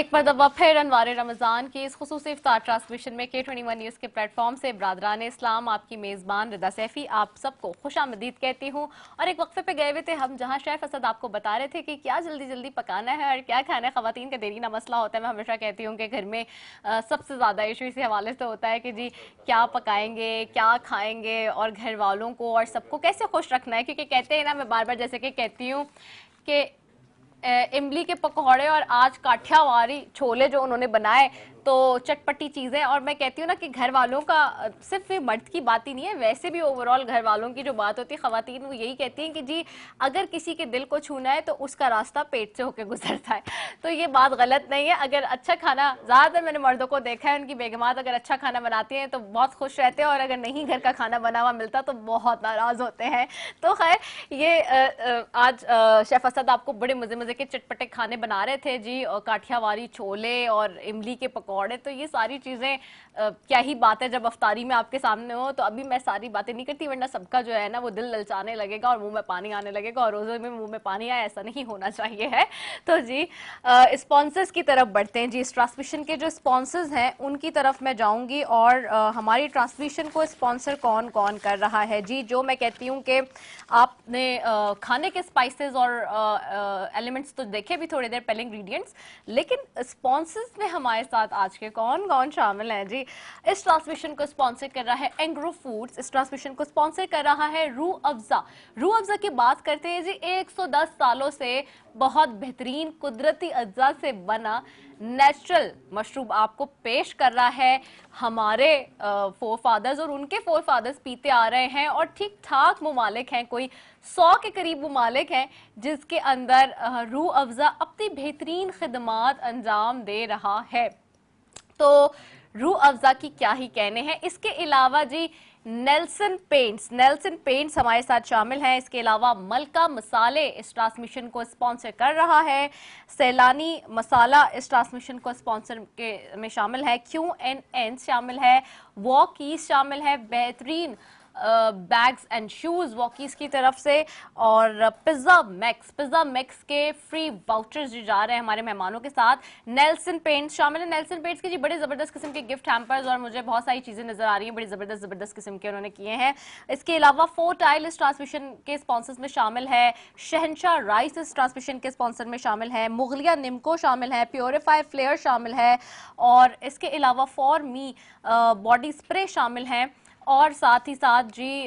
एक मरतबा फिर अनवारे रमज़ान की इस खुसूसी इफ्तार ट्रांसमिशन में K21 न्यूज़ के प्लेटफॉर्म से बरादरान इस्लाम आपकी मेज़बान रिदा सैफ़ी आप सबको खुशामदीद कहती हूँ। और एक वक्फे पे गए हुए थे हम, जहाँ शेफ असद आपको बता रहे थे कि क्या जल्दी जल्दी पकाना है और क्या खाना है। ख़वातीन का देरी ना मसला होता है। मैं हमेशा कहती हूँ कि घर में सबसे ज़्यादा इशू इसी हवाले से होता है कि जी क्या पकाएंगे, क्या खाएंगे और घर वालों को और सबको कैसे खुश रखना है। क्योंकि कहते हैं ना, मैं बार बार जैसे कि कहती हूँ कि इमली के पकौड़े और आज काठियावाड़ी छोले जो उन्होंने बनाए तो चटपटी चीज़ें। और मैं कहती हूँ ना कि घर वालों का सिर्फ ये मर्द की बात ही नहीं है, वैसे भी ओवरऑल घर वालों की जो बात होती है, ख़वातीन वो यही कहती हैं कि जी अगर किसी के दिल को छूना है तो उसका रास्ता पेट से होकर गुजरता है। तो ये बात गलत नहीं है। अगर अच्छा खाना, ज़्यादातर मैंने मर्दों को देखा है, उनकी बेगमात अगर अच्छा खाना बनाती हैं तो बहुत खुश रहते हैं, और अगर नहीं घर का खाना बना हुआ मिलता तो बहुत नाराज़ होते हैं। तो खैर ये आज शेफ असद आपको बड़े मज़े मज़े के चटपटे खाने बना रहे थे जी, और काठियावाड़ी छोले और इमली के पकौड़े। तो ये सारी चीज़ें क्या ही बात है जब अफ्तारी में आपके सामने हो। तो अभी मैं सारी बातें नहीं करती, वरना सबका जो है ना वो दिल ललचाने लगेगा और मुंह में पानी आने लगेगा, और रोज़े में मुंह में पानी आए, ऐसा नहीं होना चाहिए है। तो जी स्पॉन्सर्स की तरफ बढ़ते हैं जी। इस ट्रांसमिशन के जो स्पॉन्सर्स हैं उनकी तरफ मैं जाऊंगी, और हमारी ट्रांसमिशन को स्पॉन्सर कौन कौन कर रहा है जी। जो मैं कहती हूँ कि आपने खाने के स्पाइसेस और एलिमेंट्स तो देखे भी थोड़ी देर पहले, इंग्रेडिएंट्स, लेकिन स्पॉन्सर्स में हमारे साथ आज के कौन कौन शामिल हैं जी। इस ट्रांसमिशन को स्पॉन्सर कर रहा है एंग्रो फूड्स। इस ट्रांसमिशन को स्पॉन्सर कर रहा है रूह अफ़ज़ा। रूह अफ़ज़ा की बात करते हैं जी, 110 सालों से बहुत बेहतरीन कुदरती अज्जा से बना नेचुरल मशरूब आपको पेश कर रहा है। हमारे फोर फादर्स और उनके फोर फादर्स पीते आ रहे हैं, और ठीक ठाक ममालिक हैं, कोई 100 के करीब ममालिक हैं जिसके अंदर रूह अफ़ज़ा अपनी बेहतरीन खिदमात अंजाम दे रहा है। तो रूह अफ़ज़ा की क्या ही कहने हैं। इसके अलावा जी नेल्सन पेंट्स हमारे साथ शामिल हैं। इसके अलावा मलका मसाले इस ट्रांसमिशन को स्पॉन्सर कर रहा है। सैलानी मसाला इस ट्रांसमिशन को स्पॉन्सर के में शामिल है। QNN शामिल है। वॉकीज शामिल है, बेहतरीन बैग्स एंड शूज वॉकीज की तरफ से। और पिज्जा मैक्स के फ्री वाउचर्स जो जा रहे हैं हमारे मेहमानों के साथ। नेल्सन पेंट्स शामिल है। नेल्सन पेंट्स के जी बड़े जबरदस्त किस्म के गिफ्ट हैम्पर्स, और मुझे बहुत सारी चीजें नजर आ रही हैं, बड़ी जबरदस्त किस्म के उन्होंने किए हैं। इसके अलावा फोर टाइल इस ट्रांसमिशन के स्पॉन्सर्स में शामिल है। शहनशाह राइस इस ट्रांसमिशन के स्पॉन्सर में शामिल है। मुगलिया निम्को शामिल है। प्योरीफाई फ्लेयर शामिल है। और इसके अलावा फॉर मी बॉडी स्प्रे शामिल है। और साथ ही साथ जी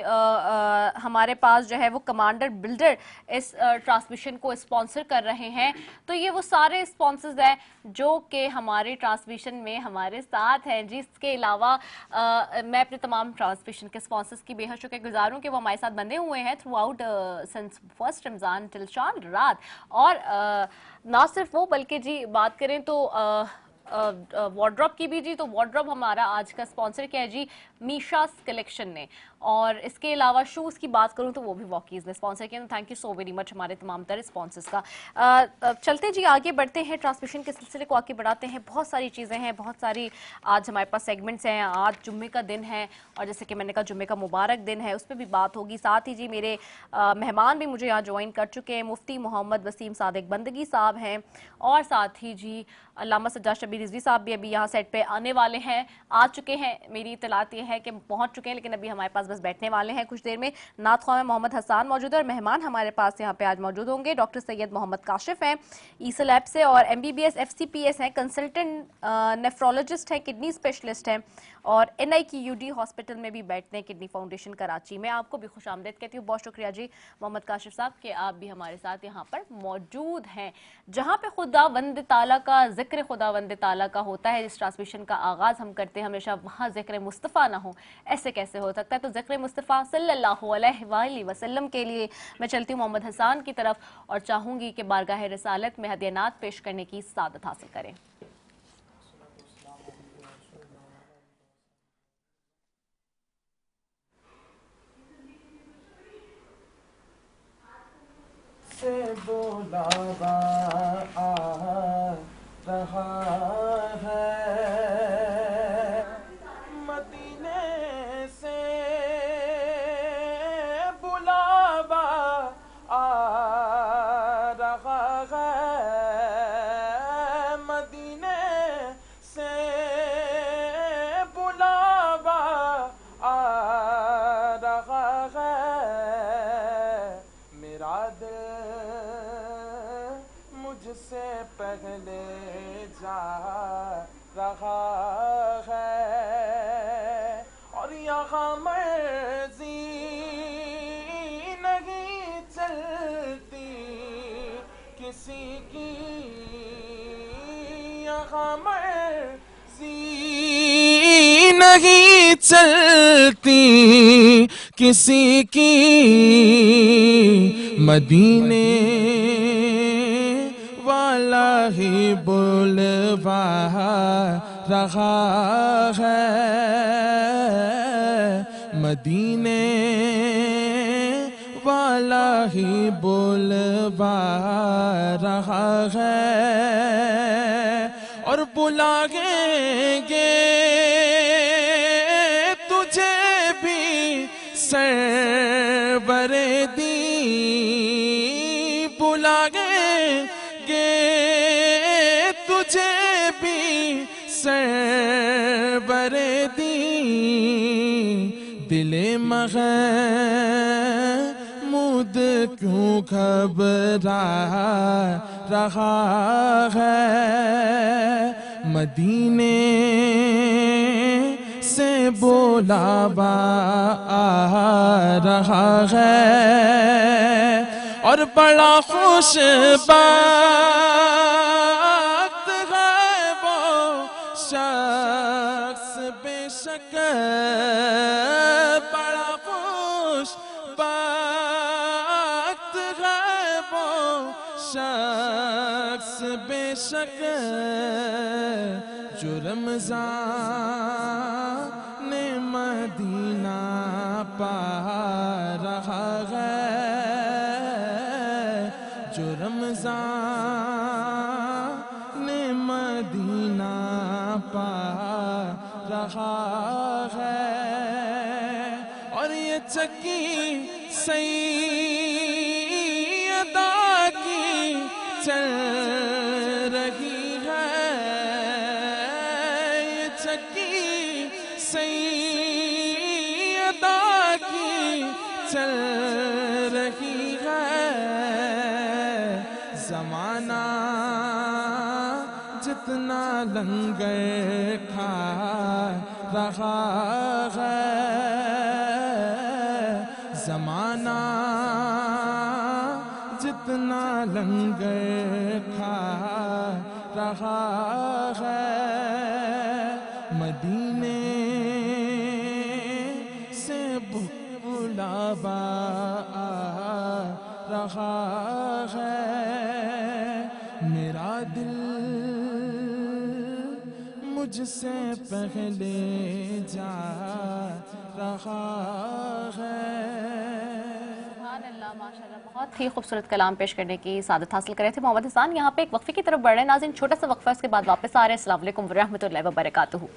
हमारे पास जो है वो कमांडर बिल्डर इस ट्रांसमिशन को स्पॉन्सर कर रहे हैं। तो ये वो सारे स्पॉन्सर्स हैं जो कि हमारे ट्रांसमिशन में हमारे साथ हैं जी। इसके अलावा मैं अपने तमाम ट्रांसमिशन के स्पॉन्सर्स की बेहद शुक्रगुजार हूँ कि वो हमारे साथ बंधे हुए हैं through out since first Ramzan till शाम रात। और ना सिर्फ वो, बल्कि जी बात करें तो वार्डरोब की भी जी, तो वार्डरोब हमारा आज का स्पॉन्सर क्या है जी, मीशास कलेक्शन ने। और इसके अलावा शूज़ की बात करूं तो वो भी वॉकीज़ ने स्पॉन्सर किया। Thank you so very much हमारे तमाम तरह स्पॉन्सर्स का। चलते जी आगे बढ़ते हैं, ट्रांसमिशन के सिलसिले को आगे बढ़ाते हैं। बहुत सारी चीज़ें हैं, बहुत सारी आज हमारे पास सेगमेंट्स हैं। आज जुम्मे का दिन है, और जैसे कि मैंने कहा जुम्मे का मुबारक दिन है, उस पर भी बात होगी। साथ ही जी मेरे मेहमान भी मुझे यहाँ ज्वाइन कर चुके हैं। मुफ्ती मोहम्मद वसीम सादिक बंदगी साहब हैं, और साथ ही जी अल्लामा सज्जाद शबीर रिजवी साहब भी अभी यहाँ सेट पे आने वाले हैं, आ चुके हैं। मेरी इतलात ये है कि पहुँच चुके हैं, लेकिन अभी हमारे पास बस बैठने वाले हैं कुछ देर में। नात ख्वाह मोहम्मद हसन मौजूद है, और मेहमान हमारे पास यहाँ पे आज मौजूद होंगे डॉक्टर सैयद मोहम्मद काशिफ हैं, ईसा लैब से, और MBBS FCPS हैं, कंसल्टेंट नेफ्रोलॉजिस्ट हैं, किडनी स्पेशलिस्ट हैं, और NIQUD हॉस्पिटल में भी बैठते हैं, किडनी फाउंडेशन कराची में। आपको भी खुश आमदेद कहती हूँ। बहुत शुक्रिया जी मोहम्मद काशिफ साहब कि आप भी हमारे साथ यहाँ पर मौजूद हैं। जहाँ पे खुदावंद ताला का जिक्र खुदावंद ताला का होता है, इस ट्रांसमिशन का आगाज हम करते हैं हमेशा, वहाँ जिक्र मुस्तफ़ा ना हो ऐसे कैसे हो सकता है। तो जिक्र मुस्तफ़ा सल्लल्लाहु अलैहि वसल्लम के लिए मैं चलती हूँ मोहम्मद हसन की तरफ, और चाहूँगी कि बारगाह रसालत में हदियानात पेश करने की सादत हासिल करें। से बुलावा आ रहा है, मदीने से बुलावा आ रहा है, मदीने पहले जा रहा है और यहाँ मर्जी नहीं चलती किसी की, यहाँ मर्जी नहीं चलती किसी की। मदीने वाला ही बुलवा रहा है, मदीने वाला ही बुलवा रहा है और बुलाएंगे तुझे भी सरवरे दी, बुलाएंगे तुझे भी सरवरे दी। दिले महमूद क्यों घबरा रहा है, मदीने से बुलावा आ रहा है और बड़ा खुशबाख्त है वो शख्स बेशक, बड़ा खुशबाख्त है वो शख्स बेशक जो रमज़ान ने मदीना पा रहा है, जो रमज़ान ने मदीना पा रहा है और ये चक्की सैयदा की चल रही है, ये चक्की सैयदा की चल रही है। ज़माना जितना लंगर खा रहा है, ज़माना जितना लंगर खा रहा है, मदीने से बुलावा आ रहा है। मेरा दिल मुझसे पहले जा रहा है। माशाल्लाह, बहुत ही खूबसूरत कलाम पेश करने की सादत हासिल करे थे मोहम्मद हसन। यहाँ पे एक वक्फे की तरफ बढ़ रहे हैं नाज़रीन, छोटा सा वक्फा, इसके बाद वापस आ रहे हैं। अस्सलाम वालेकुम व रहमतुल्लाहि व बरकातुहू।